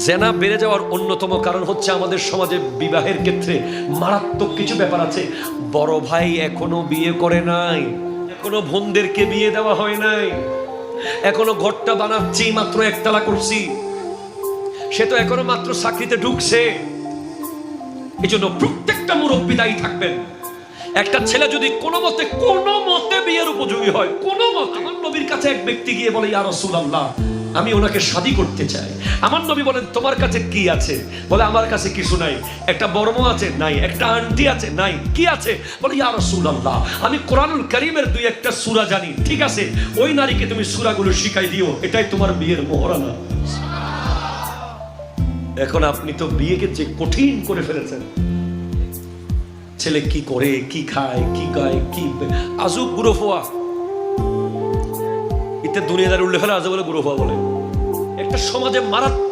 জেনা বেড়ে যাওয়ার অন্যতম কারণ হচ্ছে আমাদের সমাজে বিবাহের ক্ষেত্রে মারাত্মক কিছু ব্যাপার আছে। বড় ভাই এখনো বিয়ে করে নাই, এখনো বোনদেরকে বিয়ে দেওয়া হয় নাই, এখনো ঘরটা বানাচ্ছি, মাত্র একতলা করছি, সে তো এখনো মাত্র চাকরিতে ঢুকছে। এই জন্য প্রত্যেকটা মুরব্বী দায়ী থাকবেন। একটা ছেলে যদি কোনো মতে বিয়ের উপযোগী হয়, কোনো মতে, আমার নবীর কাছে এক ব্যক্তি গিয়ে বলে, ইয়া রাসূলুল্লাহ, আমি ওনাকে শাদী করতে চাই। আমার নবী বলেন, তোমার কাছে কি আছে? বলে, আমার কাছে কিছু নাই। একটা বর্ম আছে? নাই। একটা আন্টি আছে? নাই। কি আছে? বলে, ইয়া রাসূলুল্লাহ, আমি কোরআনুল কারীমের দুই একটা সূরা জানি। ঠিক আছে, ওই নারীকে তুমি সূরাগুলো শিখাই দিও, এটাই তোমার বিয়ের মোহরানা। এখন আপনি তো বিয়েকে যে কঠিন করে ফেলেছেন। ছেলে কি করে, কি খায়, কি গায়, কি আজব গুরুফোয়া, ইতে দুনিয়াদার উল্লেখ ফেলে আজব বলে গুরুফোয়া বলে। একটা সমাজে মারাত্মক